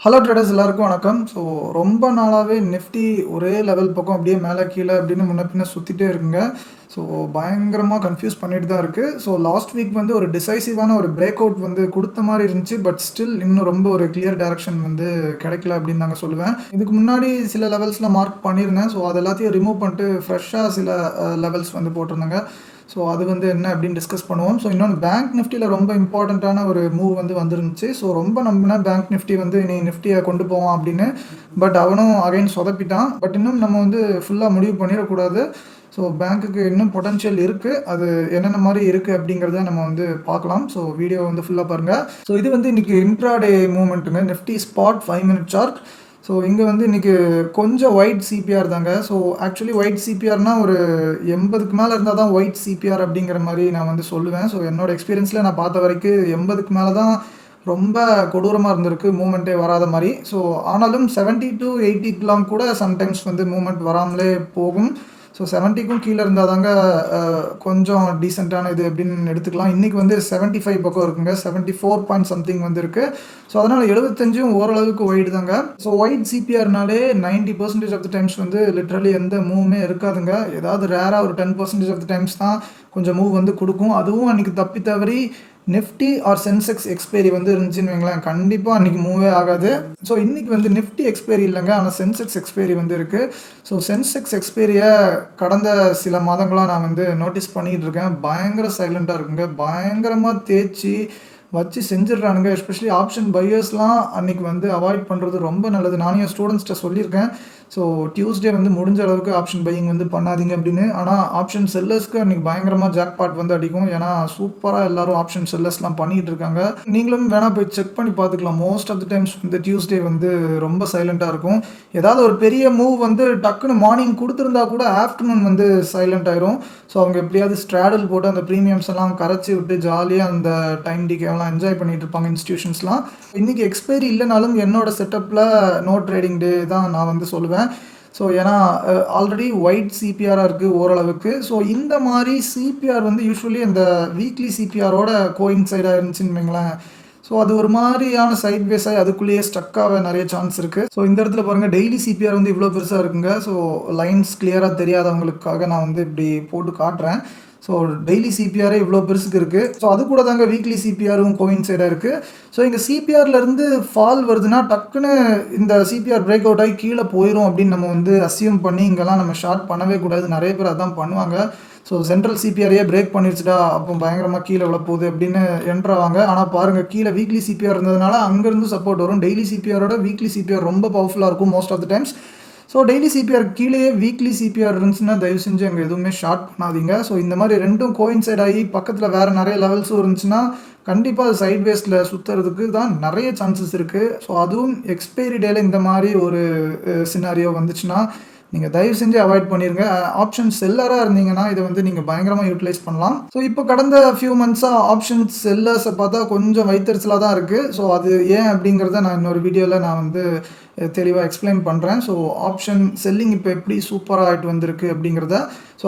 Hello traders எல்லாருக்கும் வணக்கம். ரொம்ப நாளாவே நிஃப்டி ஒரே லெவல் பக்கம் அப்படியே மேலே கீழ அப்படின்னு முன்ன பின்ன சுத்திட்டே இருக்குங்க. ஸோ பயங்கரமா கன்ஃப்யூஸ் பண்ணிட்டு தான் இருக்கு. லாஸ்ட் வீக் வந்து ஒரு டிசைசிவான ஒரு பிரேக் அவுட் வந்து குடுத்த மாரி இருந்துச்சு. பட் ஸ்டில் இன்னும் ரொம்ப ஒரு கிளியர் டைரக்ஷன் வந்து கிடைக்கல அப்படின்னு தாங்க சொல்லுவேன். இதுக்கு முன்னாடி சில லெவல்ஸ்லாம் மார்க் பண்ணியிருந்தேன். அது எல்லாத்தையும் ரிமூவ் பண்ணிட்டு ஃப்ரெஷ்ஷா சில லெவல்ஸ் வந்து போட்டிருந்தேங்க. அது வந்து என்ன அப்படின்னு டிஸ்கஸ் பண்ணுவோம். இன்னொன்னு பேங்க் நிஃப்டியில் ரொம்ப இம்பார்ட்டண்ட்டான ஒரு மூவ் வந்து வந்துருந்துச்சு. ரொம்ப நம்பினா பேங்க் நிஃப்டி வந்து நீ நிஃப்டியை கொண்டு போவான் அப்படின்னு. பட் அவனும் அகைன் சொதப்பிட்டான். பட் இன்னும் நம்ம வந்து ஃபுல்லாக முடிவு பண்ணிடக்கூடாது. பேங்க்குக்கு இன்னும் பொட்டன்ஷியல் இருக்குது. அது என்னென்ன மாதிரி இருக்குது அப்படிங்கிறத நம்ம வந்து பார்க்கலாம். வீடியோ வந்து ஃபுல்லாக பாருங்கள். இது வந்து இன்றைக்கி இன்ட்ராடே மூவ்மெண்ட்டுங்க. Nifty spot 5 minute chart. இங்கே வந்து இன்றைக்கி கொஞ்சம் ஒயிட் சிபிஆர் தாங்க. ஆக்சுவலி ஒயிட் சிபிஆர்னால் ஒரு 80க்கு மேலே இருந்தால் தான் ஒயிட் சிபிஆர் அப்படிங்கிற மாதிரி நான் வந்து சொல்லுவேன். என்னோட எக்ஸ்பீரியன்ஸில் நான் பார்த்த வரைக்கும் 80க்கு மேலே தான் ரொம்ப கொடூரமாக இருந்திருக்கு, மூமெண்ட்டே வராத மாதிரி. ஆனாலும் 70 to 80க்குலாம் கூட சம்டைம்ஸ் வந்து மூமெண்ட் வராமலே போகும். 70க்கும் கீழே இருந்தால் தாங்க கொஞ்சம் டீசெண்டான இது அப்படின்னு எடுத்துக்கலாம். இன்றைக்கி வந்து 75 பக்கம் இருக்குங்க. 74 பாயிண்ட் சம்திங் வந்து இருக்குது. அதனால் 75ம் ஓரளவுக்கு ஒயிட் தாங்க. ஒயிட் சிபிஆர்னாலே 90% ஆஃப் த டைம்ஸ் வந்து லிட்ரலி எந்த மூவுமே இருக்காதுங்க. ஏதாவது ரேராக ஒரு 10% ஆஃப் த டைம்ஸ் தான் கொஞ்சம் மூவ் வந்து கொடுக்கும். அதுவும் அன்றைக்கி தப்பி தவறி நிஃப்டி ஆர் சென்செக்ஸ் எக்ஸ்பைரி வந்து இருந்துச்சுன்னு வைங்களேன், கண்டிப்பாக அன்றைக்கி மூவே ஆகாது. இன்றைக்கி வந்து நிஃப்டி எக்ஸ்பைரி இல்லைங்க, ஆனால் சென்செக்ஸ் எக்ஸ்பைரி வந்து இருக்குது. சென்செக்ஸ் எக்ஸ்பைரியை கடந்த சில மாதங்களாக நான் வந்து நோட்டீஸ் பண்ணிகிட்டு இருக்கேன். பயங்கர சைலண்ட்டாக இருக்குங்க. பயங்கரமாக தேய்ச்சி வச்சு செஞ்சிடறானுங்க. எஸ்பெஷலி ஆப்ஷன் பையர்ஸ்லாம் அன்றைக்கி வந்து அவாய்ட் பண்ணுறது ரொம்ப நல்லது. நானும் என் ஸ்டூடெண்ட்ஸ்கிட்ட சொல்லியிருக்கேன். டியூஸ்டே வந்து முடிஞ்ச அளவுக்கு ஆப்ஷன் பையிங் வந்து பண்ணாதீங்க அப்படின்னு. ஆனால் ஆப்ஷன் செல்லர்ஸ்க்கு அன்றைக்கி பயங்கரமாக ஜாக்பாட் வந்து அடிக்கும். ஏன்னா சூப்பராக எல்லாரும் ஆப்ஷன் செல்லர்ஸ்லாம் பண்ணிகிட்டு இருக்காங்க. நீங்களும் வேணால் போய் செக் பண்ணி பார்த்துக்கலாம். மோஸ்ட் ஆஃப் த டைம்ஸ் இந்த டியூஸ்டே வந்து ரொம்ப சைலண்ட்டாக இருக்கும். ஏதாவது ஒரு பெரிய மூவ் வந்து டக்குன்னு மார்னிங் கொடுத்துருந்தா கூட ஆஃப்டர்நூன் வந்து சைலண்ட் ஆயிரும். அவங்க எப்படியாவது ஸ்ட்ராடல் போட்டு அந்த ப்ரீமியம்ஸ் எல்லாம் கரைச்சி விட்டு ஜாலியாக அந்த டைம் டிகேலாம் என்ஜாய் பண்ணிட்டு இருப்பாங்க இன்ஸ்டியூஷன்ஸ்லாம். இன்றைக்கி எக்ஸ்பைரி இல்லைனாலும் என்னோட செட்டப்பில் நோ ட்ரேடிங் டே தான் நான் வந்து சொல்லுவேன். ஏன்னா ஆல்ரெடி ஒயிட் சிபிஆராக இருக்குது ஓரளவுக்கு. இந்த மாதிரி சிபிஆர் வந்து யூஸ்வலி இந்த வீக்லி சிபிஆரோட கோயின்சைடாக இருந்துச்சுன்னு வைங்களேன். அது ஒரு மாதிரியான சைட் வேஸாக அதுக்குள்ளேயே ஸ்டக்காக நிறைய சான்ஸ் இருக்குது. இந்த இடத்துல பாருங்கள், டெய்லி சிபிஆர் வந்து இவ்வளோ பெருசாக இருக்குங்க. லைன்ஸ் கிளியராக தெரியாதவங்களுக்காக நான் வந்து இப்படி போட்டு காட்டுறேன். டெய்லி சிபிஆரே இவ்வளோ பெருசுக்கு இருக்குது. அது கூட தாங்க வீக்லி சிபிஆரும் கோயின்சைடாக இருக்குது. இங்கே சிபிஆர்லேருந்து ஃபால் வருதுன்னா டக்குன்னு இந்த சிபிஆர் பிரேக் அவுட் ஆகி கீழே போயிடும் அப்படின்னு நம்ம வந்து அசியூம் பண்ணி இங்கெல்லாம் நம்ம ஷார்ட் பண்ணவே கூடாது. நிறைய பேர் அதான் பண்ணுவாங்க. சென்ட்ரல் சிபிஆரையே பிரேக் பண்ணிடுச்சுடா, அப்போ பயங்கரமாக கீழே விழ போகுது அப்படின்னு என்ட்ராவாங்க. ஆனால் பாருங்கள், கீழே வீக்லி சிபிஆர் இருந்ததுனால அங்கேருந்து சப்போர்ட் வரும். டெய்லி சிபிஆரோட வீக்லி சிபிஆர் ரொம்ப பவர்ஃபுல்லாக இருக்கும் most of the times. Daily CPR கீழேயே வீக்லி சிபிஆர் இருந்துச்சுன்னா தயவு செஞ்சு அங்கே எதுவுமே ஷார்ட் பண்ணாதீங்க. இந்த மாதிரி ரெண்டும் கோயின்சைட் ஆகி பக்கத்தில் வேறு நிறைய லெவல்ஸும் இருந்துச்சுன்னா கண்டிப்பாக அது சைட் வேஸில் சுற்றுறதுக்கு தான் நிறைய சான்சஸ் இருக்குது. அதுவும் எக்ஸ்பைரி டேல இந்த மாதிரி ஒரு சினாரியோ வந்துச்சுன்னா நீங்கள் தயவு செஞ்சு அவாய்ட் பண்ணிடுங்க. ஆப்ஷன் செல்லராக இருந்தீங்கன்னா இதை வந்து நீங்கள் பயங்கரமாக யூட்டிலைஸ் பண்ணலாம். இப்போ கடந்த ஃபியூ மந்த்ஸாக ஆப்ஷன் செல்லர்ஸை பார்த்தா கொஞ்சம் வைத்தறிச்சலாக தான் இருக்குது. அது ஏன் அப்படிங்கிறத நான் இன்னொரு வீடியோவில் நான் வந்து தெளிவாக எக்ஸ்பிளைன் பண்ணுறேன். ஆப்ஷன் செல்லிங் இப்போ எப்படி சூப்பராக ஆகிட்டு வந்திருக்கு அப்படிங்கிறத.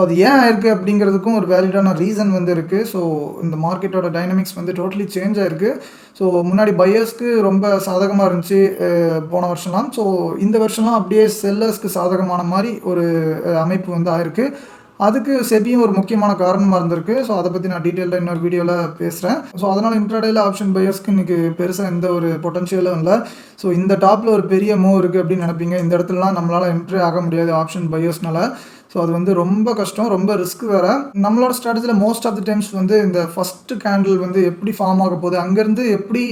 அது ஏன் ஆயிருக்கு அப்படிங்கிறதுக்கும் ஒரு வேலிடான ரீசன் வந்து இருக்குது. இந்த மார்க்கெட்டோட டைனமிக்ஸ் வந்து டோட்டலி சேஞ்ச் ஆகிருக்கு. முன்னாடி பையர்ஸ்க்கு ரொம்ப சாதகமாக இருந்துச்சு போன வருஷம்லாம். இந்த வருஷம்லாம் அப்படியே செல்லர்ஸ்க்கு சாதகமான மாதிரி ஒரு அமைப்பு வந்து ஆயிருக்கு. அதுக்கு செபியும் ஒரு முக்கியமான காரணமாக இருந்திருக்கு. அதை பற்றி நான் டீட்டெயிலாக இன்னொரு வீடியோவில் பேசுகிறேன். அதனால் இன்ட்ராடேயில் ஆப்ஷன் பையர்ஸ்க்கு இன்றைக்கி பெருசாக எந்த ஒரு பொட்டன்ஷியலும் இல்லை. இந்த டாப்பில் ஒரு பெரிய மூவ் இருக்குது அப்படின்னு நினைப்பீங்க. இந்த இடத்துலலாம் நம்மளால் என்ட்ரி ஆக முடியாது ஆப்ஷன் பையர்ஸ்னால. அது வந்து ரொம்ப கஷ்டம், ரொம்ப ரிஸ்க் வேறு. நம்மளோட ஸ்ட்ராட்டஜியில் மோஸ்ட் ஆஃப் த டைம்ஸ் வந்து இந்த ஃபஸ்ட்டு கேண்டில் வந்து எப்படி ஃபார்ம் ஆக போகுது, அங்கேருந்து எப்படி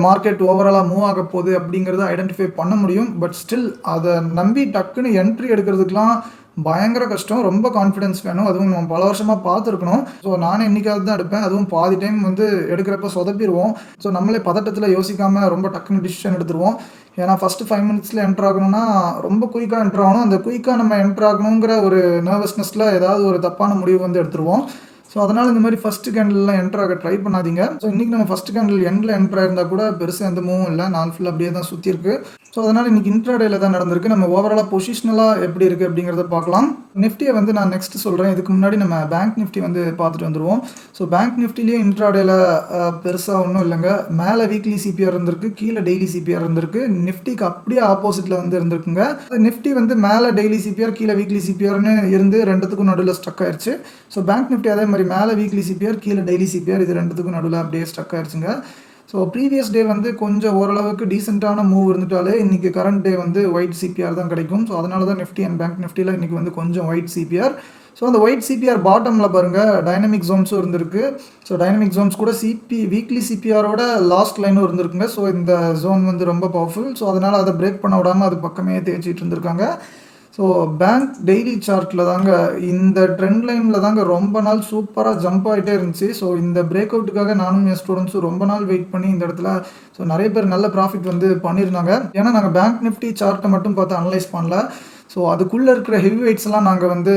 மார்க்கெட் ஓவராலாக மூவ் ஆக போகுது அப்படிங்கிறத ஐடென்டிஃபை பண்ண முடியும். பட் ஸ்டில் அதை நம்பி டக்குன்னு என்ட்ரி எடுக்கிறதுக்கெலாம் பயங்கர கஷ்டம். ரொம்ப கான்ஃபிடன்ஸ் வேணும். அதுவும் நம்ம பல வருஷமாக பார்த்துருக்கணும். நானே என்றைக்காவது தான் எடுப்பேன். அதுவும் பாதி டைம் வந்து எடுக்கிறப்ப சொதப்பிடுவோம். நம்மளே பதட்டத்தில் யோசிக்காமல் ரொம்ப டக்குன்னு டிசிஷன் எடுத்துருவோம். ஏன்னா ஃபஸ்ட்டு 5 மினிட்ஸில் என்ட்ரு ஆகணும்னா ரொம்ப குயிக்காக என்ட்ரு ஆகணும். அந்த குயிக்காக நம்ம என்ட்ரு ஆகணுங்கிற ஒரு நர்வஸ்னஸில் ஏதாவது ஒரு தப்பான முடிவு வந்து எடுத்துருவோம். அதனால் இந்த மாதிரி ஃபஸ்ட்டு கேண்டில்லாம் என்ட்ரு ஆக ட்ரை பண்ணாதீங்க. இன்றைக்கி நம்ம ஃபஸ்ட்டு கேண்டில் எண்டில் என்ட்ரு ஆயிருந்தால் கூட பெருசாக எந்த மூவும் இல்லை. நாள் ஃபுல்லாக அப்படியே தான் சுற்றிருக்கு. ஸோ அதனால் இன்றைக்கி இன்ட்ராடேல தான் நடந்திருக்கு. நம்ம ஓவராலாக பொசிஷனலாக எப்படி இருக்குது அப்படிங்கிறத பார்க்கலாம். நிஃப்டியை வந்து நான் நெக்ஸ்ட் சொல்கிறேன். இதுக்கு முன்னாடி நம்ம பேங்க் நிஃப்டி வந்து பார்த்துட்டு வந்துடுவோம். ஸோ பேங்க் நிஃப்டிலேயே இன்ட்ராடேல பெருசாக ஒன்றும் இல்லைங்க. மேலே வீக்லி சிபிஆர் இருந்திருக்கு, கீழே டெய்லி சிபிஆர் இருந்திருக்கு. நிஃப்டிக்கு அப்படியே ஆப்போசிட்டில் வந்து இருந்திருக்குங்க. நிஃப்டி வந்து மேலே டெய்லி சிபிஆர், கீழே வீக்லி சிபிஆர்னு இருந்து ரெண்டுத்துக்கும் நடுவில் ஸ்டக் ஆயிடுச்சு. ஸோ பேங்க் நிஃப்டி அதே மாதிரி மேலே வீக்லி சிபிஆர், கீழே டெய்லி சிபிஆர், இது ரெண்டுத்துக்கும் நடுவில் அப்படியே ஸ்டக் ஆயிடுச்சுங்க. ஸோ ப்ரீவியஸ் டே வந்து கொஞ்சம் ஓரளவுக்கு டீசெண்டான மூவ் இருந்துட்டாலே இன்றைக்கி கரண்ட் டே வந்து ஒயிட் சிபிஆர் தான் கிடைக்கும். ஸோ அதனால தான் நிஃப்டி அண்ட் பேங்க் நிஃப்டியில் இன்றைக்கி வந்து கொஞ்சம் ஒயிட் சிபிஆர். ஸோ அந்த ஒயிட் சிபிஆர் பாட்டமில் பாருங்கள் டைனமிக் ஜோன்ஸும் இருந்திருக்கு. ஸோ டைனமிக் ஜோன்ஸ் கூட வீக்லி சிபிஆரோட லாஸ்ட் லைனும் இருந்திருக்குங்க. ஸோ இந்த ஜோன் வந்து ரொம்ப பவர்ஃபுல். ஸோ அதனால் அதை பிரேக் பண்ண விடாமல் அது பக்கமே தேய்ச்சிட்டு இருந்திருக்காங்க. ஸோ பேங்க் டெய்லி சார்ட்டில் தாங்க இந்த ட்ரெண்ட் லைனில் தாங்க ரொம்ப நாள் சூப்பராக ஜம்ப் ஆகிட்டே இருந்துச்சு. ஸோ இந்த பிரேக் அவுட்டுக்காக நானும் என் ஸ்டூடெண்ட்ஸும் ரொம்ப நாள் வெயிட் பண்ணி இந்த இடத்துல ஸோ நிறைய பேர் நல்ல ப்ராஃபிட் வந்து பண்ணியிருந்தாங்க. ஏன்னா நாங்கள் பேங்க் நிஃப்டி சார்ட்டை மட்டும் பார்த்து அனலைஸ் பண்ணல. ஸோ அதுக்குள்ளே இருக்கிற ஹெவி வெயிட்ஸ்லாம் நாங்கள் வந்து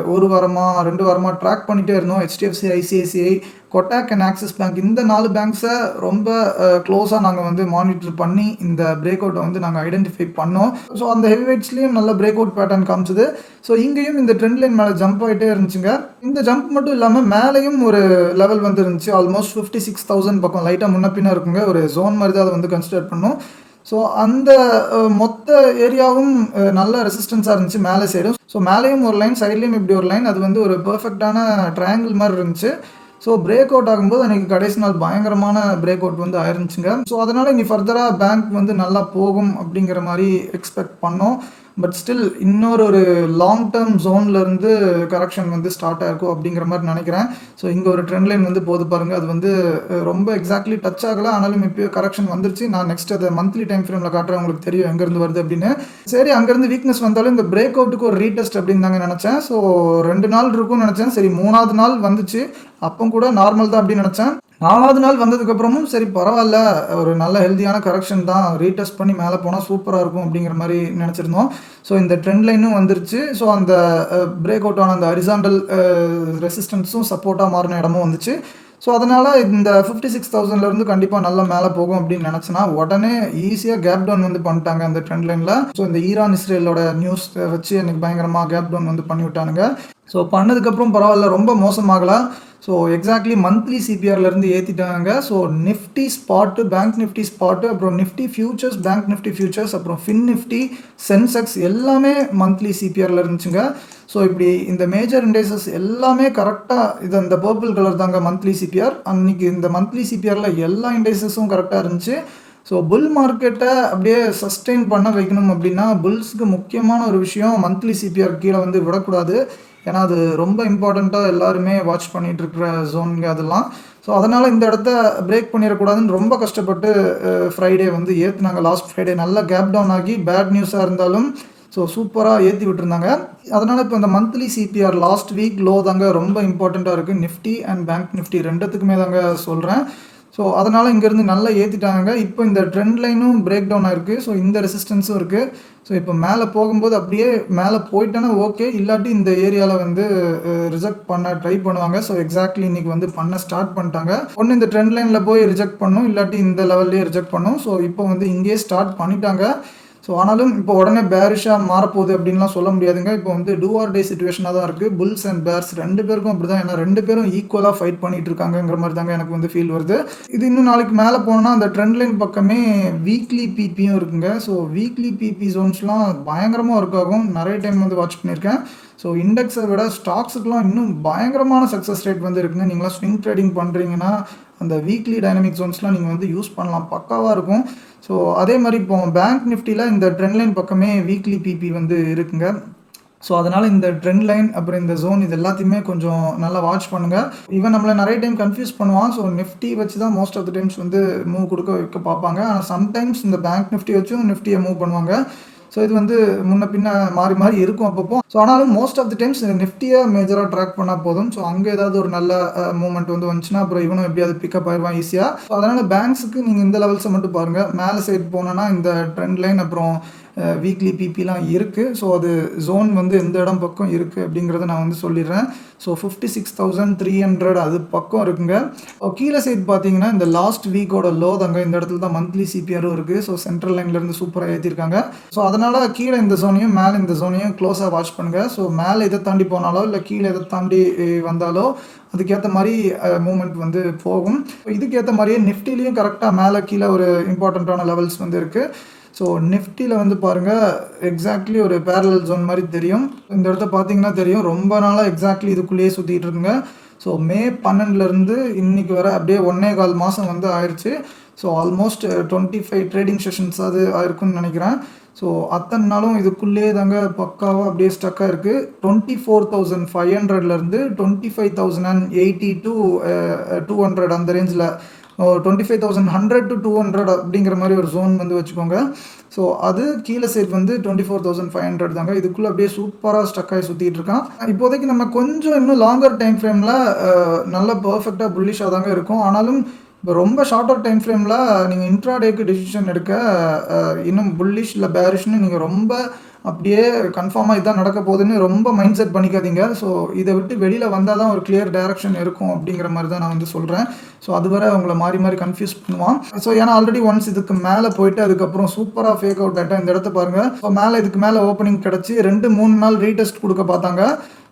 ஒரு வாரமாக 2 வாரமாக ட்ராக் பண்ணிகிட்டே இருந்தோம். HDFC, ICICI, Kotak and axis bank இந்த 4 பேங்க்ஸை ரொம்ப க்ளோஸாக நாங்கள் வந்து மானிட்டர் பண்ணி இந்த பிரேக் அவுட்டை வந்து நாங்கள் ஐடென்டிஃபை பண்ணோம். ஸோ அந்த ஹெவி வெயிட்ஸ்லேயும் நல்ல பிரேக் அவுட் பேட்டர்ன் காமிச்சுது. ஸோ இங்கேயும் இந்த ட்ரெண்ட் லைன் மேலே ஜம்ப் ஆகிட்டே இருந்துச்சுங்க. இந்த ஜம்ப் மட்டும் இல்லாமல் மேலேயும் ஒரு லெவல் வந்து இருந்துச்சு. ஆல்மோஸ்ட் 56,000 பக்கம் லைட்டாக முன்ன பின்ன இருக்குங்க. ஒரு ஜோன் மாதிரி தான் அதை வந்து கன்சிடர் பண்ணோம். ஸோ அந்த மொத்த ஏரியாவும் நல்ல ரெசிஸ்டன்ஸாக இருந்துச்சு மேலே சைடும். ஸோ மேலேயும் ஒரு லைன், சைட்லேயும் இப்படி ஒரு லைன், அது வந்து ஒரு பெர்ஃபெக்டான ட்ரையாங்கிள் மாதிரி இருந்துச்சு. ஸோ பிரேக் அவுட் ஆகும்போது எனக்கு கடைசி நாள் பயங்கரமான பிரேக் அவுட் வந்து ஆயிருந்துச்சுங்க. ஸோ அதனால் இனி ஃபர்தராக பேங்க் வந்து நல்லா போகும் அப்படிங்கிற மாதிரி எக்ஸ்பெக்ட் பண்ணோம். பட் ஸ்டில் இன்னொரு லாங் டேர்ம் ஜோன்லேருந்து கரெக்ஷன் வந்து ஸ்டார்ட் ஆகிருக்கும் அப்படிங்கிற மாதிரி நினைக்கிறேன். ஸோ இங்கே ஒரு ட்ரெண்ட் லைன் வந்து போது பாருங்கள். அது வந்து ரொம்ப எக்ஸாக்ட்லி டச் ஆகலை, ஆனாலும் இப்போயே கரெக்ஷன் வந்துருச்சு. நான் நெக்ஸ்ட் அதை மந்த்லி டைம் ஃப்ரேமில் காட்டுறேன், உங்களுக்கு தெரியும் எங்கேருந்து வருது அப்படின்னு. சரி, அங்கேருந்து வீக்னஸ் வந்தாலும் இந்த பிரேக் அவுட்டுக்கு ஒரு ரீடெஸ்ட் அப்படின்னு தாங்க நினச்சேன். ஸோ 2 நாள் இருக்கும்னு நினச்சேன். சரி, 3ஆவது நாள் வந்துச்சு. அப்போ கூட நார்மல் தான் அப்படின்னு நினச்சேன். 4ஆவது நாள் வந்ததுக்கப்புறமும் சரி பரவாயில்ல, ஒரு நல்ல ஹெல்த்தியான கரெக்ஷன் தான், ரீடெஸ்ட் பண்ணி மேலே போனால் சூப்பராக இருக்கும் அப்படிங்கிற மாதிரி நினச்சிருந்தோம். ஸோ இந்த ட்ரெண்ட் லைனும் வந்துருச்சு. ஸோ அந்த பிரேக் அவுட் ஆன அந்த ஹரிசாண்டல் ரெசிஸ்டன்ஸும் சப்போர்ட்டாக மாறின இடமும் வந்துச்சு. ஸோ அதனால் இந்த 56,000லேருந்து கண்டிப்பாக நல்லா மேலே போகும் அப்படின்னு நினச்சேன்னா உடனே ஈஸியாக கேப் டவுன் வந்து பண்ணிட்டாங்க அந்த ட்ரெண்ட் லைனில். ஸோ இந்த ஈரான் இஸ்ரேலோட நியூஸ் வச்சு எனக்கு பயங்கரமாக கேப் டவுன் வந்து பண்ணி விட்டானுங்க. ஸோ பண்ணதுக்கப்புறம் பரவாயில்ல, ரொம்ப மோசமாகலை. ஸோ எக்ஸாக்ட்லி மந்த்லி சிபிஆர்லேருந்து ஏற்றிட்டாங்க. So Nifty spot, bank Nifty spot, அப்புறம் Nifty futures, bank Nifty futures, அப்புறம் ஃபின் நிஃப்டி, சென்செக்ஸ் எல்லாமே மந்த்லி சிபிஆரில் இருந்துச்சுங்க. ஸோ இப்படி இந்த மேஜர் இண்டெக்ஸஸ் எல்லாமே கரெக்டாக இது அந்த பர்பிள் கலர் தாங்க மந்த்லி சிபிஆர். அன்றைக்கி இந்த மந்த்லி சிபிஆரில் எல்லா இண்டெக்ஸஸும் கரெக்டாக இருந்துச்சு. ஸோ புல் மார்க்கெட்டை அப்படியே சஸ்டெயின் பண்ண வைக்கணும் அப்படின்னா புல்ஸுக்கு முக்கியமான ஒரு விஷயம் மந்த்லி சிபிஆர் கீழே வந்து விடக்கூடாது. ஏன்னா அது ரொம்ப இம்பார்ட்டண்ட்டாக எல்லாருமே வாட்ச் பண்ணிகிட்டு இருக்கிற ஜோனுங்க அதெல்லாம். ஸோ அதனால் இந்த இடத்த பிரேக் பண்ணிடக்கூடாதுன்னு ரொம்ப கஷ்டப்பட்டு ஃப்ரைடே வந்து ஏற்றுனாங்க. லாஸ்ட் ஃப்ரைடே நல்லா கேப் டவுன் ஆகி பேட் நியூஸாக இருந்தாலும் ஸோ சூப்பராக ஏற்றி விட்டுருந்தாங்க. அதனால் இப்போ இந்த monthly CPR last week low தாங்க ரொம்ப இம்பார்ட்டண்ட்டாக இருக்குது. நிஃப்டி அண்ட் பேங்க் நிஃப்டி ரெண்டுத்துக்குமே தாங்க சொல்கிறேன். ஸோ அதனால் இங்கேருந்து நல்லா ஏற்றிட்டாங்க. இப்போ இந்த ட்ரெண்ட் லைனும் பிரேக் டவுன் ஆகிருக்கு. ஸோ இந்த ரெசிஸ்டன்ஸும் இருக்குது. ஸோ இப்போ மேலே போகும்போது அப்படியே மேலே போயிட்டேன்னா ஓகே, இல்லாட்டி இந்த ஏரியாவில் வந்து ரிஜெக்ட் பண்ண ட்ரை பண்ணுவாங்க. ஸோ எக்ஸாக்ட்லி இன்றைக்கி வந்து பண்ண ஸ்டார்ட் பண்ணிட்டாங்க. ஒன்று இந்த ட்ரெண்ட் லைனில் போய் ரிஜெக்ட் பண்ணும், இல்லாட்டி இந்த லெவல்லே ரிஜெக்ட் பண்ணும். ஸோ இப்போ வந்து இங்கேயே ஸ்டார்ட் பண்ணிட்டாங்க. ஸோ ஆனாலும் இப்போ உடனே பேரிஷாக மாறப்போகுது அப்படின்லாம் சொல்ல முடியாதுங்க. இப்போ வந்து டூ ஆர் டே சிச்சுவேஷனாக தான் இருக்குது. புல்ஸ் அண்ட் பேர்ஸ் ரெண்டு பேருக்கும் அப்படி தான். ஏன்னா ரெண்டு பேரும் ஈக்குவலாக ஃபைட் பண்ணிகிட்டு இருக்காங்கங்கிற மாதிரி தாங்க எனக்கு வந்து ஃபீல் வருது. இது இன்னும் நாளைக்கு மேலே போனோன்னா அந்த ட்ரெண்ட் லைன் பக்கமே வீக்லி பிபியும் இருக்குங்க. ஸோ வீக்லி பிபி ஜோன்ஸ்லாம் பயங்கரமாக ஒர்க் ஆகும். நிறைய டைம் வந்து வாட்ச் பண்ணியிருக்கேன். ஸோ இண்டெக்ஸை விட ஸ்டாக்ஸுக்கெலாம் இன்னும் பயங்கரமான சக்ஸஸ் ரேட் வந்து இருக்குங்க. நீங்களாம் ஸ்விங் ட்ரேடிங் பண்ணுறீங்கன்னா அந்த வீக்லி டைனமிக் ஜோன்ஸ்லாம் நீங்கள் வந்து யூஸ் பண்ணலாம், பக்காவாக இருக்கும். ஸோ அதே மாதிரி இப்போ பேங்க் நிஃப்டியில் இந்த ட்ரெண்ட் லைன் பக்கமே வீக்லி பிபி வந்து இருக்குங்க. ஸோ அதனால் இந்த ட்ரெண்ட் லைன் அப்புறம் இந்த ஜோன் இது எல்லாத்தையுமே கொஞ்சம் நல்லா வாட்ச் பண்ணுங்கள். ஈவன் நம்மளை நிறைய டைம் கன்ஃபியூஸ் பண்ணுவான். ஸோ நிஃப்டி வச்சு தான் மோஸ்ட் ஆஃப் த டைம்ஸ் வந்து மூவ் கொடுக்க வைக்க பார்ப்பாங்க. ஆனால் சம்டைம்ஸ் இந்த பேங்க் நிஃப்டி வச்சும் நிஃப்டியை மூவ் பண்ணுவாங்க. ஸோ இது வந்து முன்ன பின்ன மாறி மாறி இருக்கும் அப்பப்போ. ஸோ ஆனாலும் மோஸ்ட் ஆஃப் தி டைம்ஸ் நிஃப்டியை மேஜராக ட்ராக் பண்ணால் போதும். ஸோ அங்கே ஏதாவது ஒரு நல்ல மூவ்மெண்ட் வந்து வந்துச்சுன்னா அப்புறம் இவனும் எப்படியாவது பிக்கப் ஆயிடுவான் ஈஸியாக. ஸோ அதனால் பேங்க்ஸுக்கு நீங்கள் இந்த லெவல்ஸை மட்டும் பாருங்கள். மேலே சைடு போனோன்னா இந்த ட்ரெண்ட் லைன் அப்புறம் வீக்லி பிபிலாம் இருக்குது. ஸோ அது ஜோன் வந்து எந்த இடம் பக்கம் இருக்குது அப்படிங்கிறத நான் வந்து சொல்லிடுறேன். ஸோ 56,300 அது பக்கம் இருக்குங்க. கீழே சைடு பார்த்தீங்கன்னா இந்த லாஸ்ட் வீக்கோட லோ தாங்க, இந்த இடத்துல தான் மந்த்லி சிபிஆரும் இருக்குது. ஸோ சென்ட்ரல் லைன்லேருந்து சூப்பராக ஏற்றிருக்காங்க. ஸோ அதனால் கீழே இந்த ஜோனையும் மேலே இந்த ஜோனையும் க்ளோஸாக வாட்ச் பண்ணுங்கள். ஸோ மேலே இதை தாண்டி போனாலோ இல்லை கீழே இதை தாண்டி வந்தாலோ அதுக்கேற்ற மாதிரி மூமெண்ட் வந்து போகும். இதுக்கேற்ற மாதிரியே நிஃப்டிலையும் கரெக்டாக மேலே கீழே ஒரு இம்பார்ட்டண்ட்டான லெவல்ஸ் வந்து இருக்குது. ஸோ நிஃப்டியில் வந்து பாருங்கள் எக்ஸாக்ட்லி ஒரு பேரலல் ஜோன் மாதிரி தெரியும். இந்த இடத்த பார்த்தீங்கன்னா தெரியும், ரொம்ப நாளாக எக்ஸாக்ட்லி இதுக்குள்ளேயே சுற்றிட்டு இருக்குங்க. ஸோ மே 12லேருந்து இன்றைக்கி வர அப்படியே 1.25 மாதம் வந்து ஆயிடுச்சு. ஸோ ஆல்மோஸ்ட் 25 ட்ரேடிங் செஷன்ஸ் அது ஆயிருக்குன்னு நினைக்கிறேன். ஸோ அத்தனை நாளும் இதுக்குள்ளேயே தாங்க பக்காவாக அப்படியே ஸ்டக்காக இருக்குது. 24,500லேருந்து 25,080 to 200 அந்த ரேஞ்சில் 25,100 to 200 அப்படிங்கிற மாதிரி ஒரு ஜோன் வந்து வச்சுக்கோங்க. ஸோ அது கீழே சைட் வந்து 24,500 தாங்க. இதுக்குள்ளே அப்படியே சூப்பராக ஸ்டக்காகி சுற்றிட்டு இருக்கான். இப்போதைக்கு நம்ம கொஞ்சம் இன்னும் லாங்கர் டைம் ஃப்ரேமில் நல்ல பர்ஃபெக்டாக புல்லிஷாக தாங்க இருக்கும். ஆனாலும் இப்போ ரொம்ப ஷார்ட்டர் டைம் ஃப்ரேமில் நீங்கள் இன்ட்ராடேக்கு டெசிஷன் எடுக்க இன்னும் புல்லிஷ் இல்லை பேரிஷ்னு நீங்கள் ரொம்ப அப்படியே கன்ஃபார்மாக இதான் நடக்க போகுதுன்னு ரொம்ப மைண்ட் செட் பண்ணிக்காதீங்க. ஸோ இதை விட்டு வெளியில் வந்தால் தான் ஒரு கிளியர் டைரக்ஷன் இருக்கும் அப்படிங்கிற மாதிரி தான் நான் வந்து சொல்கிறேன். ஸோ அது வரை அவங்கள மாறி மாறி கன்ஃபியூஸ் பண்ணுவான். ஸோ ஏன்னா ஆல்ரெடி ஒன்ஸ் இதுக்கு மேலே போயிட்டு அதுக்கப்புறம் சூப்பராக ஃபேக் அவுட் ஆகிட்டா இந்த இடத்த பாருங்கள். ஸோ மேலே இதுக்கு மேலே ஓப்பனிங் கிடச்சி 2-3 நாள் ரீடெஸ்ட் கொடுக்க பார்த்தாங்க.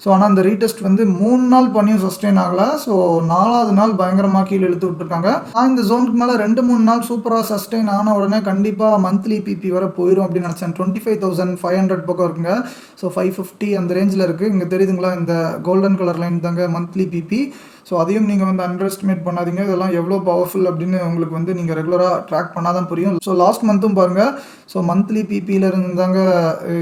ஸோ ஆனால் அந்த ரீடெஸ்ட் வந்து 3 நாள் பண்ணியும் சஸ்டெயின் ஆகலை. ஸோ 4வது நாள் பயங்கரமாக கீழே இழுத்து விட்டுருக்காங்க. நான் இந்த ஜோனுக்கு மேலே 2-3 நாள் சூப்பராக சஸ்டெயின் ஆன உடனே கண்டிப்பாக மந்த்லி பிபி வர போயிடும் அப்படின்னு நினச்சேன். 25,500 பக்கம் இருக்குங்க. ஸோ 550 அந்த ரேஞ்சில் இருக்குது. இங்கே தெரியுதுங்களா, இந்த கோல்டன் கலர் லைன் தாங்க மந்த்லி பிபி. ஸோ அதையும் நீங்கள் வந்து அண்டர் எஸ்டிமேட் பண்ணாதீங்க. இதெல்லாம் எவ்வளோ பவர்ஃபுல் அப்படின்னு உங்களுக்கு வந்து நீங்கள் ரெகுலராக ட்ராக் பண்ணால் தான் புரியும். ஸோ லாஸ்ட் மந்த்தும் பாருங்கள், ஸோ மந்த்லி பிபியில் இருந்து தாங்க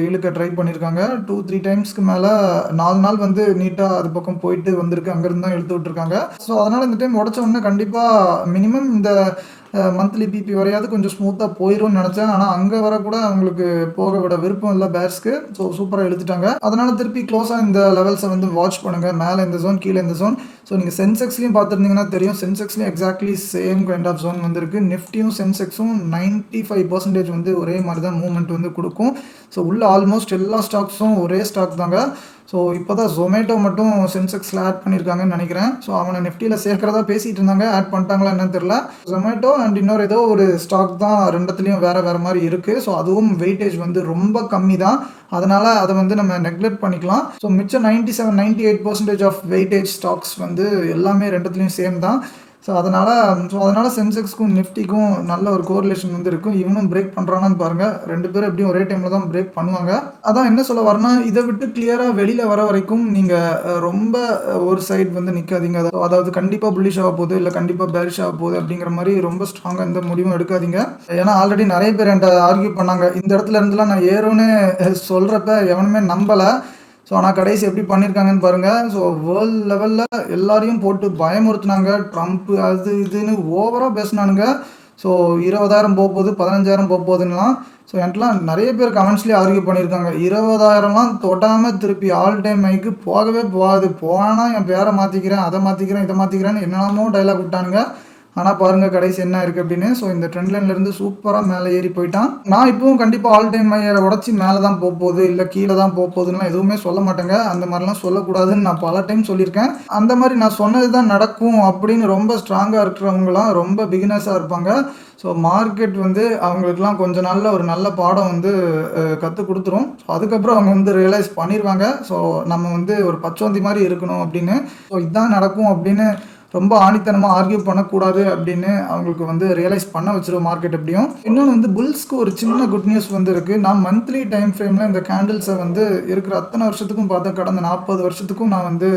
இழுக்க ட்ரை பண்ணியிருக்காங்க. 2-3 டைம்ஸ்க்கு மேலே 4 நாள் வந்து நீட்டாக அது பக்கம் போயிட்டு வந்திருக்கு, அங்கேருந்து தான் இழுத்து விட்டுருக்காங்க. ஸோ அதனால் இந்த டைம் உடச்ச உடனே கண்டிப்பாக மினிமம் இந்த மந்த்லி பிபி வரையாவது கொஞ்சம் ஸ்மூத்தாக போயிடும்னு நினச்சேன். ஆனால் அங்கே வரக்கூட அவங்களுக்கு போக விட விருப்பம் இல்லை பேர்ஸ்க்கு. ஸோ சூப்பராக எழுதிட்டாங்க. அதனால் திருப்பி க்ளோஸாக இந்த லெவல்ஸை வந்து வாட்ச் பண்ணுங்கள். மேலே இந்த ஜோன், கீழே இந்த ஜோன். ஸோ நீங்கள் சென்செக்ஸ்லையும் பார்த்துருந்தீங்கன்னா தெரியும், சென்செக்ஸ்லையும் exactly same kind of zone வந்துருக்கு. நிஃப்டியும் சென்செக்ஸும் 95% வந்து ஒரே மாதிரி தான் மூவ்மெண்ட் வந்து கொடுக்கும். ஸோ உள்ள ஆல்மோஸ்ட் எல்லா ஸ்டாக்ஸும் ஒரே ஸ்டாக் தாங்க. ஸோ இப்போ தான் ஜொமேட்டோ மட்டும் சென்செக்ஸில் ஆட் பண்ணியிருக்காங்கன்னு நினைக்கிறேன். ஸோ அவனை நிஃப்டியில் சேர்க்கிறதா பேசிகிட்டு இருந்தாங்க, ஆட் பண்ணிட்டாங்களா என்னன்னு தெரியல. ஜொமேட்டோ அண்ட் இன்னொரு ஏதோ ஒரு ஸ்டாக் தான், ரெண்டுத்துலேயும் வேறு மாதிரி இருக்குது. ஸோ அதுவும் வெயிட்டேஜ் வந்து ரொம்ப கம்மி தான். அதனால் அதை வந்து நம்ம நெக்லெக்ட் பண்ணிக்கலாம். ஸோ மிச்சம் 97-98% ஆஃப் வெயிட்டேஜ் ஸ்டாக்ஸ் வந்து எல்லாமே ரெண்டுத்துலேயும் சேம் தான். ஸோ அதனால் சென்செக்ஸ்க்கும் நிஃப்டிக்கும் நல்ல ஒரு கோரிலேஷன் வந்து இருக்கும். இவனும் பிரேக் பண்ணுறானான்னு பாருங்கள். 2 பேரும் எப்படியும் ஒரே டைமில் தான் பிரேக் பண்ணுவாங்க. அதான் என்ன சொல்ல வரேன்னா, இதை விட்டு கிளியராக வெளியில் வர வரைக்கும் நீங்கள் ரொம்ப ஒரு சைடு வந்து நிற்காதீங்க. அதாவது கண்டிப்பாக புல்லிஷ் ஆக போகுது இல்லை கண்டிப்பாக பேரிஷ் ஆக போகுது அப்படிங்கிற மாதிரி ரொம்ப ஸ்ட்ராங்காக எந்த முடிவும் எடுக்காதீங்க. ஏன்னா ஆல்ரெடி நிறைய பேர் என்கிட்ட ஆர்கியூ பண்ணாங்க. இந்த இடத்துல இருந்துலாம் நான் ஏறும்னு சொல்கிறப்ப எவனுமே நம்பலை. ஸோ ஆனால் கடைசி எப்படி பண்ணியிருக்காங்கன்னு பாருங்கள். ஸோ வேர்ல்டு லெவலில் எல்லாரையும் போட்டு பயமுறுத்துனாங்க. ட்ரம்ப் அது இதுன்னு ஓவராக பேசினானுங்க. ஸோ 20,000 போக போகுது, 15,000 போக போகுதுன்னெலாம். ஸோ என்கிட்டலாம் நிறைய பேர் கமெண்ட்ஸ்லேயே ஆர்கியூ பண்ணியிருக்காங்க. 20,000லாம் தொடாமல் திருப்பி ஆல் டைம் மைக்கு போகவே போகாது. போனால் என் பேரை மாற்றிக்கிறேன், அதை மாற்றிக்கிறேன், இதை மாற்றிக்கிறேன்னு என்னென்னமோ டைலாக் விட்டானுங்க. ஆனால் பாருங்கள் கடைசி என்ன இருக்குது அப்படின்னு. ஸோ இந்த ட்ரெண்ட் லைன்லேருந்து சூப்பராக மேலே ஏறி போயிட்டான். நான் இப்பவும் கண்டிப்பாக ஆல் டைம் மையை உடச்சி மேலே தான் போக போகுது இல்லை கீழே தான் போக போகுதுன்னா எதுவுமே சொல்ல மாட்டேங்க. அந்த மாதிரிலாம் சொல்லக்கூடாதுன்னு நான் பல டைம் சொல்லியிருக்கேன். அந்த மாதிரி நான் சொன்னது தான் நடக்கும் அப்படின்னு ரொம்ப ஸ்ட்ராங்காக இருக்கிறவங்களாம் ரொம்ப பிகினர்ஸாக இருப்பாங்க. ஸோ மார்க்கெட் வந்து அவங்களுக்குலாம் கொஞ்ச நாளில் ஒரு நல்ல பாடம் வந்து கற்றுக் கொடுத்துரும். ஸோ அதுக்கப்புறம் அவங்க வந்து ரியலைஸ் பண்ணிடுவாங்க. ஸோ நம்ம வந்து ஒரு பச்சோந்தி மாதிரி இருக்கணும் அப்படின்னு. ஸோ இதுதான் நடக்கும் அப்படின்னு ரொம்ப ஆணித்தனமாக ஆர்கியூ பண்ணக்கூடாது அப்படின்னு அவங்களுக்கு வந்து ரியலைஸ் பண்ண வச்சிருவோம் மார்க்கெட் எப்படியும். இன்னொன்று வந்து புல்ஸ்க்கு ஒரு சின்ன குட் நியூஸ் வந்து இருக்குது. நான் மந்த்லி டைம் ஃப்ரேமில் இந்த கேண்டில்ஸை வந்து இருக்கிற அத்தனை வருஷத்துக்கும் பார்த்தேன். கடந்த 40 வருஷத்துக்கும் நான் வந்து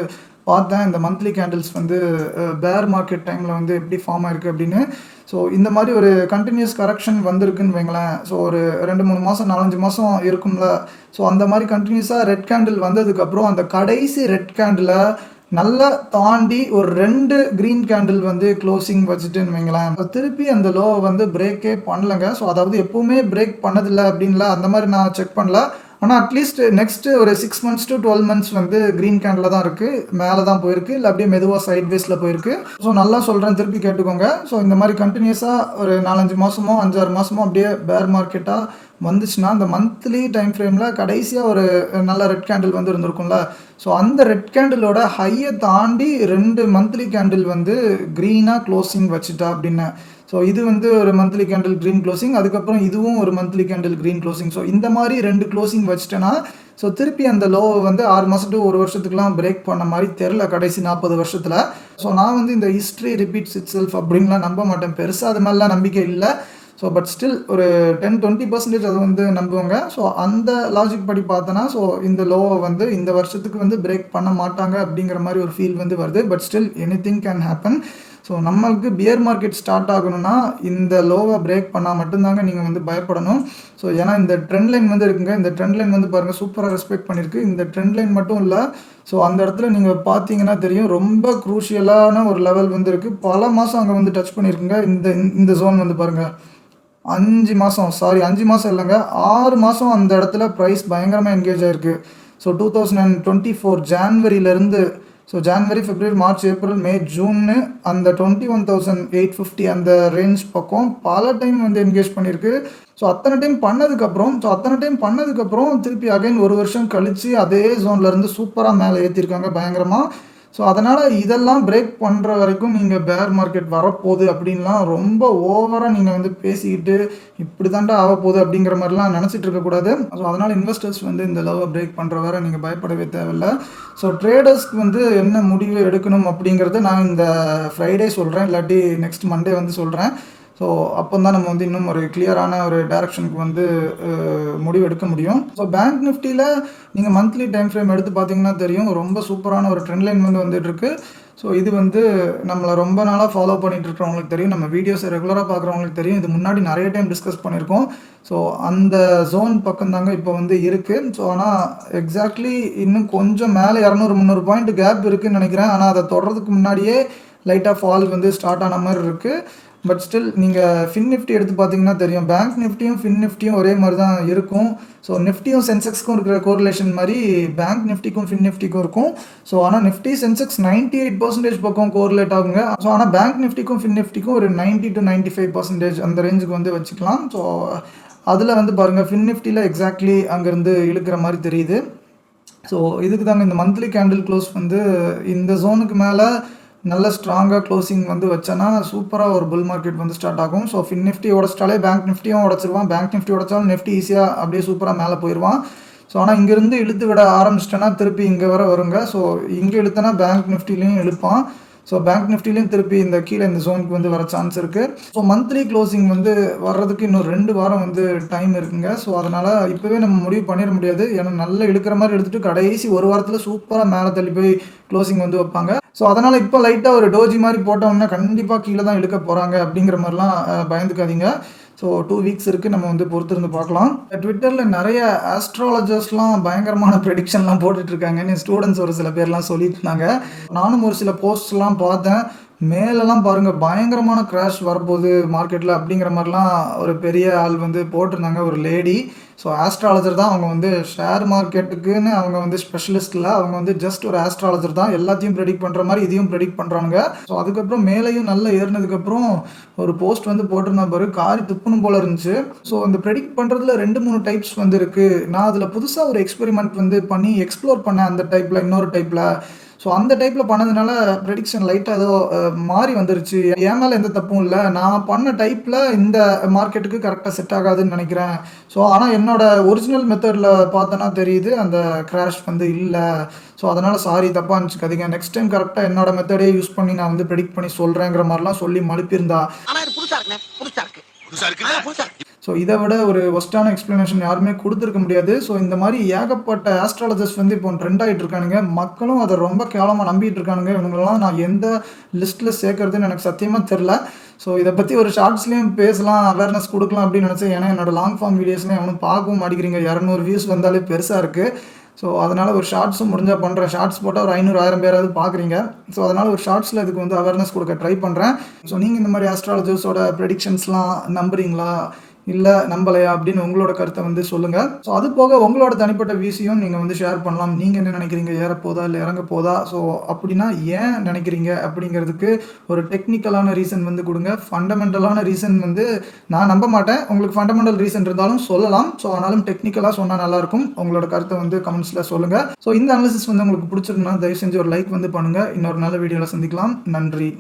பார்த்தேன் இந்த மந்த்லி கேண்டில்ஸ் வந்து பேர் மார்க்கெட் டைமில் வந்து எப்படி ஃபார்ம் ஆயிருக்கு அப்படின்னு. ஸோ இந்த மாதிரி ஒரு கண்டினியூஸ் கரெக்ஷன் வந்திருக்குன்னு வைங்களேன். ஸோ ஒரு 2-3 மாதம் 4-5 மாதம் இருக்கும்ல. ஸோ அந்த மாதிரி கண்டினியூஸாக ரெட் கேண்டில் வந்ததுக்கப்புறம் அந்த கடைசி ரெட் கேண்டில் நல்லா தாண்டி ஒரு 2 க்ரீன் கேண்டில் வந்து க்ளோசிங் வச்சுட்டுன்னு வைங்களேன். திருப்பி அந்த லோவை வந்து பிரேக்கே பண்ணலைங்க. ஸோ அதாவது எப்போவுமே பிரேக் பண்ணதில்லை அப்படின்ல அந்த மாதிரி நான் செக் பண்ணல. ஆனா அட்லீஸ்ட் நெக்ஸ்ட் ஒரு 6 மந்த்ஸ் டு 12 மந்த்ஸ் வந்து கிரீன் கேண்டில்ல தான் இருக்கு. மேல தான் போயிருக்கு. இல்ல அப்படியே மெதுவா சைட்வேஸ்ல போயிருக்கு. ஸோ நல்லா சொல்றேன், திருப்பி கேட்டுக்கோங்க. ஸோ இந்த மாரி கன்டினியூஸா ஒரு 4, 5 மாசமோ, 5, 6 மாசமோ அப்படியே பேர் மார்க்கெட்டா வந்துச்சுன்னா, அந்த மந்த்லி டைம் ஃப்ரேம்ல கடைசியா ஒரு நல்ல ரெட் கேண்டில் வந்து இருந்திருக்கும்ல. ஸோ அந்த ரெட் கேண்டிலோட ஹைய தாண்டி 2 மந்த்லி கேண்டில் வந்து கிரீனா க்ளோசிங் வச்சுட்டா அப்படின்னேன். ஸோ இது வந்து ஒரு மந்த்லி கேண்டில் கிரீன் க்ளோசிங். அதுக்கப்புறம் இதுவும் ஒரு monthly candle green closing. So இந்த மாரி 2 க்ளோசிங் வச்சுட்டேன்னா, ஸோ திருப்பி அந்த லோவ வந்து 6 மாசம் டூ 1 வருஷத்துக்குலாம் பிரேக் பண்ண மாரி தெர்ல கடைசி 40 வருஷத்துல. ஸோ நான் வந்து இந்த ஹிஸ்ட்ரி ரிப்பீட்ஸ் இட்செல்ஃப் அப்படின்லாம் நம்ப மாட்டேன். பெருசா அது மேலலாம் நம்பிக்கை இல்ல. ஸோ பட் ஸ்டில் ஒரு 10, 20% அது வந்து நம்புவேங்க. ஸோ அந்த லாஜிக் படி பார்த்தோன்னா, ஸோ இந்த லோவ வந்து இந்த வருஷத்துக்கு வந்து பிரேக் பண்ண மாட்டாங்க அப்படிங்கிற மாரி ஒரு ஃபீல் வந்து வருது. But still anything can happen. So நம்மளுக்கு பியர் மார்க்கெட் ஸ்டார்ட் ஆகணும்னா, இந்த லோவ பிரேக் பண்ணா மட்டும் தாங்க நீங்க வந்து பயப்படணும். ஸோ ஏன்னா இந்த ட்ரெண்ட் லைன் வந்து இருக்குங்க. இந்த ட்ரெண்ட் லைன் வந்து பாருங்க சூப்பரா ரெஸ்பெக்ட் பண்ணியிருக்கு. இந்த ட்ரெண்ட் லைன் மட்டும் இல்ல. ஸோ அந்த இடத்துல நீங்க பார்த்தீங்கன்னா தெரியும். ரொம்ப குரூஷியலான ஒரு லெவல் வந்து இருக்கு. பல மாசம் அங்க வந்து டச் பண்ணியிருக்குங்க. இந்த ஜோன் வந்து பாருங்க. 5 மாசம் 5 மாசம் இல்லங்க. 6 மாசம் அந்த இடத்துல பிரைஸ் பயங்கரமா என்கேஜ் ஆயிருக்கு. ஸோ 2024 ஜான்வரியிலருந்து ஜான்வரி, பிப்ரவரி, மார்ச், ஏப்ரல், மே, ஜூன்னு அந்த 21,850 அந்த ரேஞ்ச் பக்கம் பல டைம் வந்து என்கேஜ் பண்ணியிருக்கு. அத்தனை டைம் பண்ணதுக்கப்புறம் திருப்பி அகைன் 1 வருஷம் கழிச்சு அதே ஜோன்லேருந்து சூப்பரா மேல ஏத்திருக்காங்க பயங்கரமா. ஸோ அதனால இதெல்லாம் பிரேக் பண்ற வரைக்கும் நீங்க பேர் மார்க்கெட் வரப்போகுது அப்படின்லாம் ரொம்ப ஓவரா நீங்க வந்து பேசிக்கிட்டு, இப்படி தான்டா ஆகப்போகுது அப்படிங்கிற மாரிலாம் நெனச்சிட்டு இருக்கக்கூடாது. ஸோ அதனால இன்வெஸ்டர்ஸ் வந்து இந்த லோவ பிரேக் பண்ற வரை நீங்க பயப்படவே தேவையில்ல. ஸோ ட்ரேடர்ஸ்க்கு வந்து என்ன முடிவு எடுக்கணும் அப்படிங்கிறத நான் இந்த ஃப்ரைடே சொல்றேன். இல்லாட்டி நெக்ஸ்ட் மண்டே வந்து சொல்றேன். ஸோ அப்பந்தான் நம்ம வந்து இன்னும் ஒரு கிளியரான ஒரு டைரக்ஷனுக்கு வந்து முடிவு எடுக்க முடியும். ஸோ பேங்க் நிஃப்டில நீங்க மந்த்லி டைம் ஃப்ரேம் எடுத்து பார்த்தீங்கன்னா தெரியும். ரொம்ப சூப்பரான ஒரு ட்ரெண்ட் லைன் வந்து வந்துட்டுருக்கு. ஸோ இது வந்து நம்மள ரொம்ப நாளா ஃபாலோ பண்ணிட்டு இருக்கிறவங்களுக்கு தெரியும். நம்ம வீடியோஸை ரெகுலரா பார்க்குறவங்களுக்கு தெரியும். இது முன்னாடி நெறைய டைம் டிஸ்கஸ் பண்ணியிருக்கோம். ஸோ அந்த ஜோன் பக்கம் தாங்க இப்போ வந்து இருக்கு. ஸோ ஆனா எக்ஸாக்ட்லி இன்னும் கொஞ்சம் மேல 200, 300 பாயிண்ட் கேப் இருக்குன்னு நெனைக்கிறேன். ஆனா அத தொடுறதுக்கு முன்னாடியே லைட்டா ஃபால் வந்து ஸ்டார்ட் ஆன மாரி இருக்கு. பட் ஸ்டில் நீங்க ஃபின் நிஃப்டி எடுத்து பார்த்தீங்கன்னா தெரியும். பேங்க் நிஃப்டியும், ஃபின் நிஃப்டியும் ஒரே மாரி தான் இருக்கும். ஸோ நிஃப்டியும் சென்செக்ஸ்க்கும் இருக்கிற கோரிலேஷன் மாரி பேங்க் நிஃப்டிக்கும், ஃபின் நிஃப்டிக்கும் இருக்கும். ஸோ ஆனா நிஃப்டி சென்செக்ஸ் 98% பக்கம் கோரிலேட் ஆகுங்க. ஸோ ஆனா பேங்க் நிஃப்டிக்கும், ஃபின் நிஃப்டிக்கும் ஒரு 90 to 95% அந்த ரேஞ்சுக்கு வந்து வச்சுக்கலாம். ஸோ அதுல வந்து பாருங்க ஃபின் நிஃப்டில எக்ஸாக்ட்லி அங்கேருந்து இழுக்கிற மாரி தெரியுது. ஸோ இதுக்கு தாங்க இந்த மந்த்லி கேண்டில் க்ளோஸ் வந்து இந்த ஜோனுக்கு மேல நல்ல ஸ்ட்ராங்கா க்ளோசிங் வந்து வச்சேன்னா, சூப்பரா ஒரு புல் மார்க்கெட் வந்து ஸ்டார்ட் ஆகும். ஸோ ஃபின் நிஃப்டி உடைச்சிட்டாலே பேங்க் நிஃப்டியும் உடைச்சிருவான். பேங்க் நிஃப்டி உடைச்சாலும் நிஃப்டி ஈஸியா அப்படியே சூப்பரா மேல போயிருவான். ஸோ ஆனா இங்கிருந்து இழுத்து விட ஆரம்பிச்சிட்டேன்னா திருப்பி இங்க வர வருங்க. ஸோ இங்க இழுத்தனா பேங்க் நிஃப்டிலயும் இழுப்பான். ஸோ பேங்க் நிஃப்டிலையும் திருப்பி இந்த கீழே இந்த ஜோனுக்கு வந்து வர சான்ஸ் இருக்கு. ஸோ மந்த்லி க்ளோசிங் வந்து வர்றதுக்கு இன்னும் 2 வாரம் வந்து டைம் இருக்குங்க. ஸோ அதனால இப்பவே நம்ம முடிவு பண்ணிட முடியாது. ஏன்னா நல்லா இழுக்கிற மாதிரி எடுத்துட்டு கடைசி 1 வாரத்துல சூப்பரா மேலே தள்ளி போய் க்ளோசிங் வந்து வைப்பாங்க. ஸோ அதனால இப்போ லைட்டா ஒரு டோஜி மாதிரி போட்டோம்னா கண்டிப்பா கீழே தான் இழுக்க போறாங்க அப்படிங்கிற மாதிரிலாம் பயந்துக்காதீங்க. ஸோ 2 வீக்ஸ் இருக்கு. நம்ம வந்து பொறுத்திருந்து பார்க்கலாம். ட்விட்டர்ல நிறைய ஆஸ்ட்ராலஜர்ஸ்லாம் பயங்கரமான ப்ரெடிக்ஷன்லாம் போட்டுட்டு இருக்காங்கன்னு ஸ்டூடெண்ட்ஸ் ஒரு சில பேர்லாம் சொல்லிட்டு இருந்தாங்க. நானும் ஒரு சில போஸ்ட்லாம் பார்த்தேன். மேலெல்லாம் பாருங்க பயங்கரமான கிராஷ் வரப்போகுது மார்க்கெட்ல அப்படிங்கிற மாதிரிலாம் ஒரு பெரிய ஆள் வந்து போட்டிருந்தாங்க, ஒரு லேடி. ஸோ ஆஸ்ட்ராலஜர் தான் அவங்க வந்து ஷேர் மார்க்கெட்டுக்குன்னு அவங்க வந்து ஸ்பெஷலிஸ்ட் இல்லை. அவங்க வந்து ஜஸ்ட் ஒரு ஆஸ்ட்ராலஜர் தான். எல்லாத்தையும் ப்ரெடிக்ட் பண்ணுற மாதிரி இதையும் ப்ரெடிக்ட் பண்ணுறாங்க. ஸோ அதுக்கப்புறம் மேலேயும் நல்லா ஏறினதுக்கப்புறம் ஒரு போஸ்ட் வந்து போட்டிருந்தா பாரு, காரி துப்புணும் போல இருந்துச்சு. ஸோ இந்த ப்ரெடிக்ட் பண்ணுறதுல 2-3 டைப்ஸ் வந்து இருக்குது. நான் அதில் புதுசாக ஒரு எக்ஸ்பெரிமெண்ட் வந்து பண்ணி எக்ஸ்ப்ளோர் பண்ணேன். அந்த டைப்பில் இன்னொரு டைப்பில். ஸோ அந்த டைப்பில் பண்ணதுனால ப்ரெடிக்ஷன் லைட்டாக ஏதோ மாறி வந்துருச்சு. என் மேலே எந்த தப்பும் இல்லை. நான் பண்ண டைப்பில் இந்த மார்க்கெட்டுக்கு கரெக்டாக செட் ஆகாதுன்னு நினைக்கிறேன். ஸோ ஆனால் என்னோட ஒரிஜினல் மெத்தடில் பார்த்தோன்னா தெரியுது அந்த கிராஷ் வந்து இல்லை. ஸோ அதனால் சாரி, தப்பாக இருந்துச்சுக்காதீங்க. நெக்ஸ்ட் டைம் கரெக்டாக என்னோட மெத்தடே யூஸ் பண்ணி நான் வந்து ப்ரெடிக்ட் பண்ணி சொல்கிறேங்கிற மாதிரிலாம் சொல்லி மழுப்பியிருந்தா. ஸோ இதை விட ஒரு ஒஸ்ட்டான எக்ஸ்ப்ளனேஷன் யாருமே கொடுத்துருக்க முடியாது. ஸோ இந்த மாதிரி ஏகப்பட்ட ஆஸ்ட்ராலஜர்ஸ் வந்து இப்போ ட்ரெண்ட் ஆகிட்டு இருக்கானுங்க. மக்களும் அதை ரொம்ப கேவலமாக நம்பிட்டு இருக்கானுங்க. இவங்களெல்லாம் நான் எந்த லிஸ்ட்டில் சேர்க்கறதுன்னு எனக்கு சத்தியமாக தெரில. ஸோ இதை பற்றி ஒரு ஷார்ட்ஸ்லேயும் பேசலாம், அவேர்னஸ் கொடுக்கலாம் அப்படின்னு நினச்சேன். ஏன்னா என்னோட லாங் ஃபார்ம் வீடியோஸ்லேயும் அவனும் பார்க்கவும் மாட்டேங்கிறீங்க. 200 வியூஸ் வந்தாலே பெருசாக இருக்குது. ஸோ அதனால் ஒரு ஷார்ட்ஸும் முடிஞ்சால் பண்ணுறேன். ஷார்ட்ஸ் போட்டால் ஒரு 500, 1000 பேராவது பார்க்குறீங்க. ஸோ அதனால் ஒரு ஷார்ட்ஸில் இதுக்கு வந்து அவேர்னஸ் கொடுக்க ட்ரை பண்ணுறேன். ஸோ நீங்கள் இந்த மாதிரி ஆஸ்ட்ராலஜர்ஸோட ப்ரெடிக்ஷன்ஸ்லாம் நம்புறீங்களா? இல்ல நம்பலையா அப்படின்னு உங்களோட கருத்த வந்து சொல்லுங்க. ஸோ அது போக உங்களோட தனிப்பட்ட வியூஸையும் நீங்க வந்து ஷேர் பண்ணலாம். நீங்க என்ன நினைக்கிறீங்க? ஏறப்போதா? இல்ல இறங்க போதா? ஸோ அப்படின்னா ஏன் நினைக்கிறீங்க? அப்படிங்கிறதுக்கு ஒரு டெக்னிக்கலான ரீசன் வந்து குடுங்க. ஃபண்டமெண்டலான ரீசன் வந்து நான் நம்ப மாட்டேன். உங்களுக்கு ஃபண்டமெண்டல் ரீசன் இருந்தாலும் சொல்லலாம். ஸோ ஆனாலும் டெக்னிக்கலா சொன்னா நல்லாருக்கும். உங்களோட கருத்த வந்து கமெண்ட்ஸ்ல சொல்லுங்க. ஸோ இந்த அனாலிசிஸ் வந்து உங்களுக்கு புடிச்சிருந்தா தயவு செஞ்சு ஒரு லைக் வந்து பண்ணுங்க. இன்னொரு நல்ல வீடியோல சந்திக்கலாம். நன்றி.